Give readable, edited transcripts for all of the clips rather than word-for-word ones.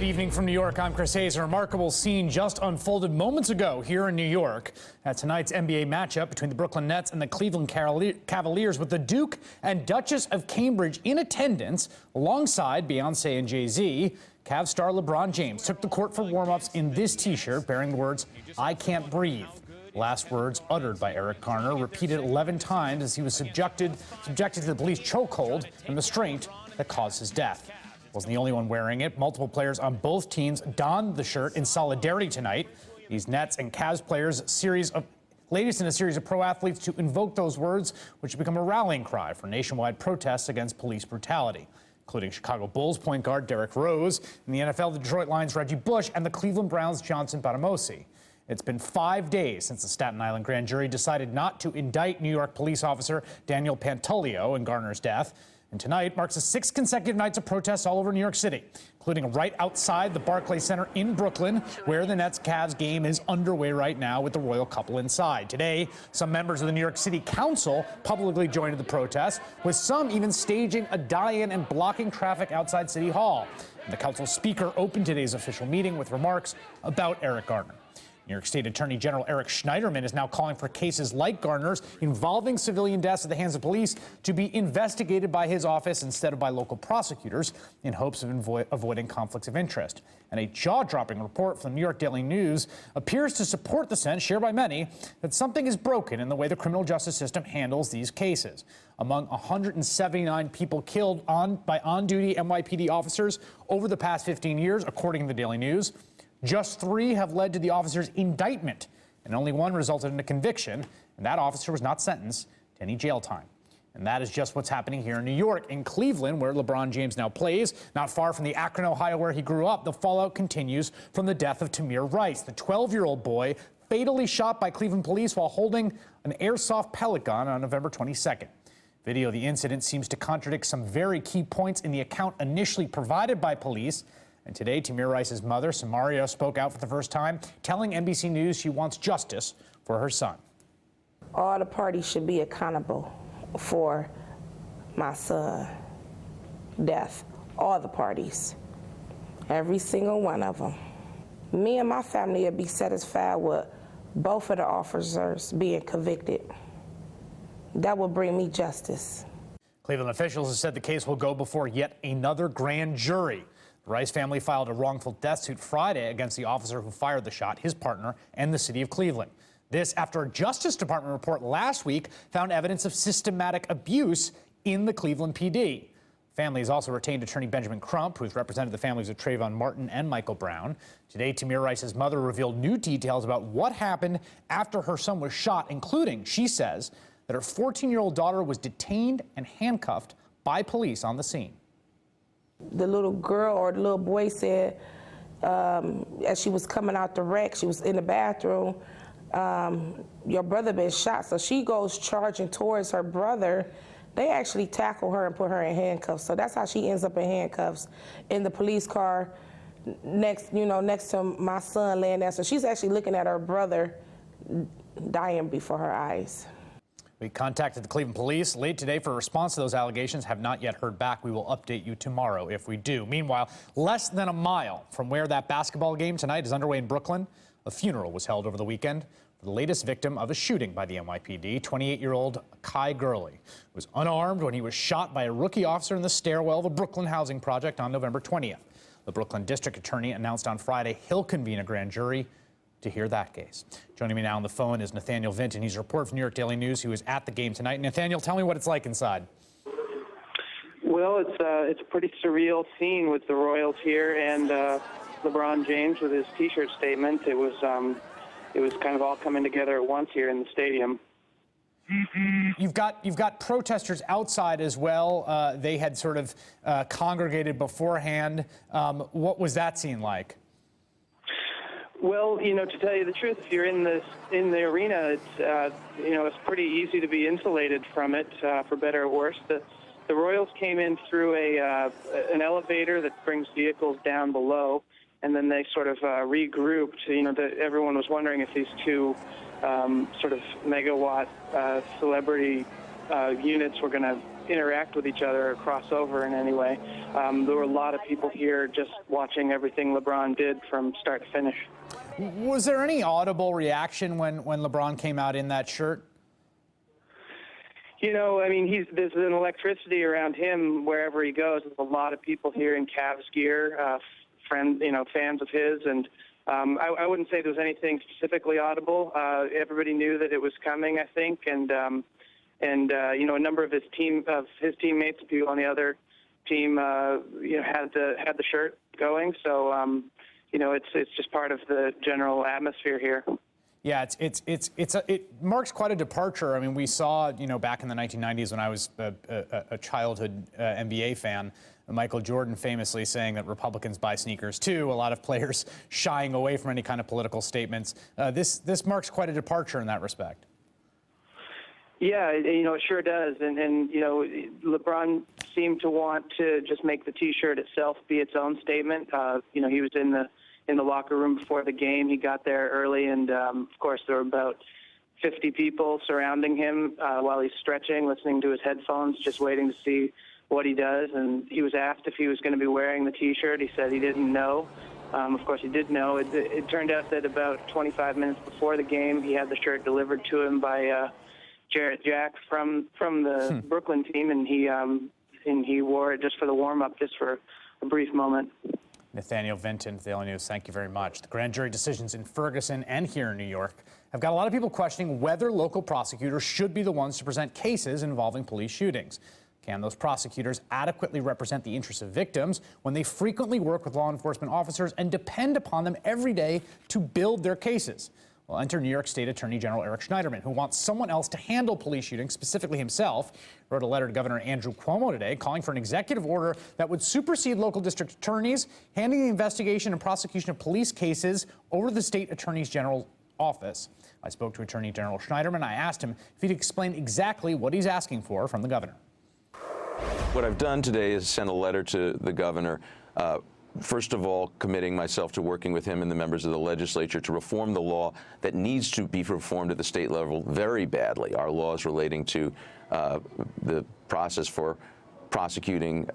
Good evening from New York. I'm Chris Hayes. A remarkable scene just unfolded moments ago here in New York at tonight's NBA matchup between the Brooklyn Nets and the Cleveland Cavaliers, with the Duke and Duchess of Cambridge in attendance alongside Beyonce and Jay-Z. Cavs star LeBron James took the court for warm-ups in this T-shirt bearing the words, "I can't breathe." Last words uttered by Eric Garner, repeated 11 times as he was subjected to the police chokehold and restraint that caused his death. Wasn't the only one wearing it. Multiple players on both teams donned the shirt in solidarity tonight. These Nets and Cavs players, latest in a series of pro athletes to invoke those words, which have become a rallying cry for nationwide protests against police brutality, including Chicago Bulls point guard Derrick Rose, in the NFL, the Detroit Lions' Reggie Bush, and the Cleveland Browns' Johnson Badamosi. It's been 5 days since the Staten Island grand jury decided not to indict New York police officer Daniel Pantaleo in Garner's death. And tonight marks the 6th consecutive nights of protests all over New York City, including right outside the Barclays Center in Brooklyn, where the Nets-Cavs game is underway right now with the royal couple inside. Today, some members of the New York City Council publicly joined the protest, with some even staging a die-in and blocking traffic outside City Hall. And the council speaker opened today's official meeting with remarks about Eric Garner. New York State Attorney General Eric Schneiderman is now calling for cases like Garner's involving civilian deaths at the hands of police to be investigated by his office instead of by local prosecutors in hopes of avoiding conflicts of interest. And a jaw-dropping report from the New York Daily News appears to support the sense shared by many that something is broken in the way the criminal justice system handles these cases. Among 179 people killed by on-duty NYPD officers over the past 15 years, according to the Daily News, just 3 have led to the officer's indictment, and only 1 resulted in a conviction, and that officer was not sentenced to any jail time. And that is just what's happening here in New York. In Cleveland, where LeBron James now plays, not far from the Akron, Ohio, where he grew up, the fallout continues from the death of Tamir Rice, the 12-year-old boy fatally shot by Cleveland police while holding an airsoft pellet gun on November 22nd. Video of the incident seems to contradict some very key points in the account initially provided by police. And today, Tamir Rice's mother, Samaria, spoke out for the first time, telling NBC News she wants justice for her son. All the parties should be accountable for my son's death. All the parties. Every single one of them. Me and my family would be satisfied with both of the officers being convicted. That will bring me justice. Cleveland officials have said the case will go before yet another grand jury. The Rice family filed a wrongful death suit Friday against the officer who fired the shot, his partner, and the city of Cleveland. This after a Justice Department report last week found evidence of systematic abuse in the Cleveland PD. Family has also retained attorney Benjamin Crump, who's represented the families of Trayvon Martin and Michael Brown. Today, Tamir Rice's mother revealed new details about what happened after her son was shot, including, she says, that her 14-year-old daughter was detained and handcuffed by police on the scene. The little girl or the little boy said, as she was coming out the wreck, she was in the bathroom, your brother been shot. So she goes charging towards her brother. They actually tackle her and put her in handcuffs. So that's how she ends up in handcuffs in the police car next to my son laying there. So she's actually looking at her brother dying before her eyes. We contacted the Cleveland police late today for a response to those allegations. Have not yet heard back. We will update you tomorrow if we do. Meanwhile, less than a mile from where that basketball game tonight is underway in Brooklyn, a funeral was held over the weekend for the latest victim of a shooting by the NYPD, 28-year-old Kai Gurley, who was unarmed when he was shot by a rookie officer in the stairwell of a Brooklyn housing project on November 20th. The Brooklyn district attorney announced on Friday he'll convene a grand jury to hear that case. Joining me now on the phone is Nathaniel Vinton. He's a reporter from New York Daily News who is at the game tonight. Nathaniel, tell me what it's like inside. Well, it's a pretty surreal scene with the Royals here and LeBron James with his T-shirt statement. It was kind of all coming together at once here in the stadium. You've got protesters outside as well. They had sort of congregated beforehand. What was that scene like? Well, to tell you the truth, if you're in the arena, it's pretty easy to be insulated from it, for better or worse. The Royals came in through an elevator that brings vehicles down below, and then they sort of regrouped. Everyone was wondering if these two sort of megawatt celebrity units were going to interact with each other or cross over in any way. There were a lot of people here just watching everything LeBron did from start to finish. Was there any audible reaction when LeBron came out in that shirt? You know, I mean, there's an electricity around him wherever he goes. There's a lot of people here in Cavs gear, fans of his, and I wouldn't say there was anything specifically audible. Everybody knew that it was coming, I think, and you know, a number of his teammates, people on the other team, you know, had the shirt going. So, you know, it's just part of the general atmosphere here. Yeah, it marks quite a departure. I mean, we saw, you know, back in the 1990s when I was a childhood NBA fan, Michael Jordan famously saying that Republicans buy sneakers too. A lot of players shying away from any kind of political statements. This marks quite a departure in that respect. Yeah, you know, it sure does. And you know, LeBron seemed to want to just make the T-shirt itself be its own statement. You know, he was in the locker room before the game. He got there early, and of course there were about 50 people surrounding him while he's stretching, listening to his headphones, just waiting to see what he does. And he was asked if he was going to be wearing the T-shirt. He said he didn't know. Of course, he did know. It turned out that about 25 minutes before the game, he had the shirt delivered to him by Jarrett Jack from the Brooklyn team, and he wore it just for the warm-up, just for a brief moment. Nathaniel Vinton, Daily News, thank you very much. The grand jury decisions in Ferguson and here in New York have got a lot of people questioning whether local prosecutors should be the ones to present cases involving police shootings. Can those prosecutors adequately represent the interests of victims when they frequently work with law enforcement officers and depend upon them every day to build their cases? Well, enter New York State Attorney General Eric Schneiderman, who wants someone else to handle police shootings, specifically himself. Wrote a letter to Governor Andrew Cuomo today calling for an executive order that would supersede local district attorneys, handing the investigation and prosecution of police cases over to the state attorney general's office. I spoke to Attorney General Schneiderman. I asked him if he'd explain exactly what he's asking for from the governor. What I've done today is send a letter to the governor, first of all, committing myself to working with him and the members of the legislature to reform the law that needs to be reformed at the state level very badly. Our laws relating to the process for prosecuting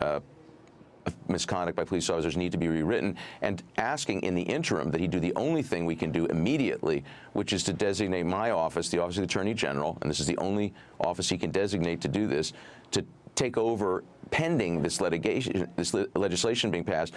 misconduct by police officers need to be rewritten, and asking in the interim that he do the only thing we can do immediately, which is to designate my office, the Office of the Attorney General, and this is the only office he can designate to do this, to take over, pending this litigation, this legislation being passed,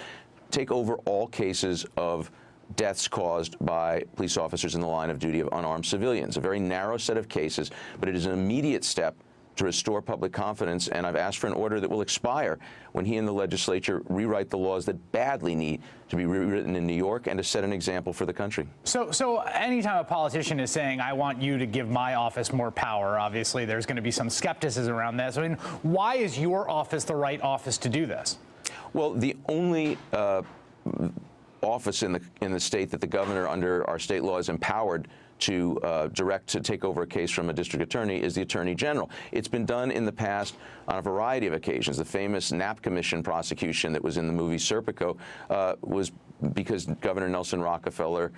take over all cases of deaths caused by police officers in the line of duty of unarmed civilians. A very narrow set of cases, but it is an immediate step to restore public confidence, and I've asked for an order that will expire when he and the legislature rewrite the laws that badly need to be rewritten in New York and to set an example for the country. So anytime a politician is saying, I want you to give my office more power, obviously there's going to be some skepticism around that. So, I mean, why is your office the right office to do this? Well, the only office in the state that the governor under our state law is empowered to to take over a case from a district attorney is the Attorney General. It's been done in the past on a variety of occasions. The famous Knapp Commission prosecution that was in the movie Serpico was because Governor Nelson Rockefeller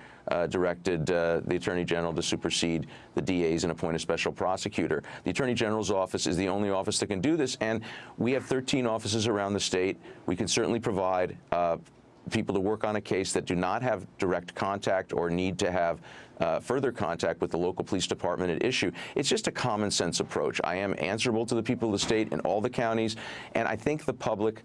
directed the Attorney General to supersede the DAs and appoint a special prosecutor. The Attorney General's office is the only office that can do this, and we have 13 offices around the state. We can certainly provide people to work on a case that do not have direct contact or need to have further contact with the local police department at issue. It's just a common sense approach. I am answerable to the people of the state in all the counties, and I think the public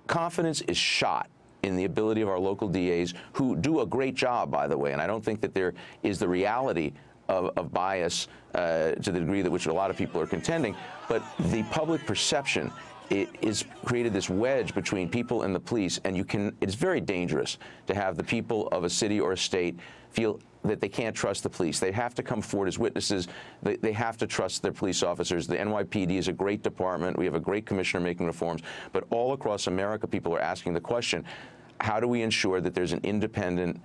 confidence is shot in the ability of our local DAs, who do a great job, by the way, and I don't think that there is the reality of bias to the degree that which a lot of people are contending, but the public perception is created this wedge between people and the police, and it's very dangerous to have the people of a city or a state feel that they can't trust the police. They have to come forward as witnesses. They have to trust their police officers. The NYPD is a great department. We have a great commissioner making reforms. But all across America, people are asking the question, how do we ensure that there's an independent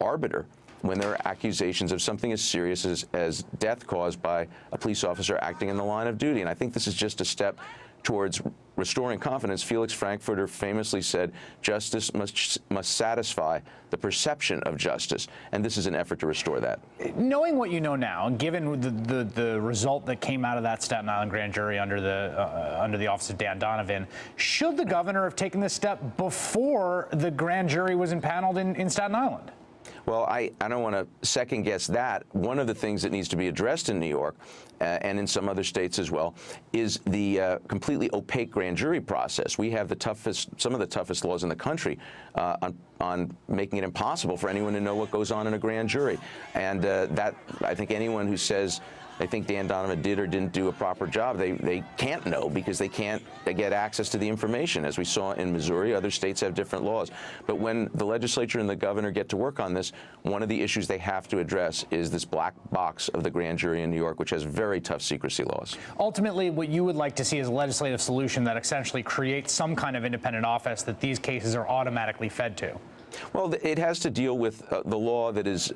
arbiter when there are accusations of something as serious as death caused by a police officer acting in the line of duty? And I think this is just a step towards restoring confidence, Felix Frankfurter famously said, justice must satisfy the perception of justice. And this is an effort to restore that. Knowing what you know now, and given the result that came out of that Staten Island grand jury under the office of Dan Donovan, should the governor have taken this step before the grand jury was impaneled in Staten Island? Well, I don't want to second guess that. One of the things that needs to be addressed in New York and in some other states as well is the completely opaque grand jury process. We have some of the toughest laws in the country on making it impossible for anyone to know what goes on in a grand jury. And that, I think anyone who says they think Dan Donovan did or didn't do a proper job, they can't know because they can't get access to the information. As we saw in Missouri, other states have different laws. But when the legislature and the governor get to work on this, one of the issues they have to address is this black box of the grand jury in New York, which has very tough secrecy laws. Ultimately, what you would like to see is a legislative solution that essentially creates some kind of independent office that these cases are automatically fed to. Well, it has to deal with the law that is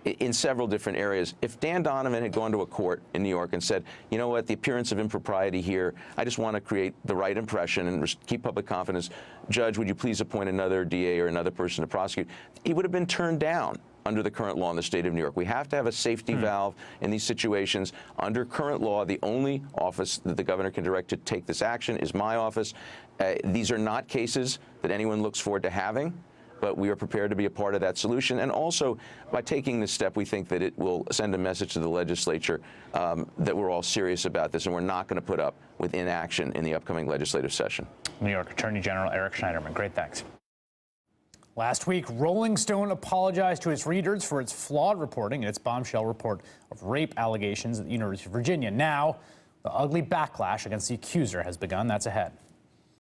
in several different areas. If Dan Donovan had gone to a court in New York and said, you know what, the appearance of impropriety here, I just want to create the right impression and keep public confidence, Judge, would you please appoint another DA or another person to prosecute? He would have been turned down under the current law in the state of New York. We have to have a safety valve in these situations. Under current law, the only office that the governor can direct to take this action is my office. These are not cases that anyone looks forward to having, but we are prepared to be a part of that solution. And also, by taking this step, we think that it will send a message to the legislature that we're all serious about this and we're not going to put up with inaction in the upcoming legislative session. New York Attorney General Eric Schneiderman. Great, thanks. Last week, Rolling Stone apologized to its readers for its flawed reporting in its bombshell report of rape allegations at the University of Virginia. Now, the ugly backlash against the accuser has begun. That's ahead.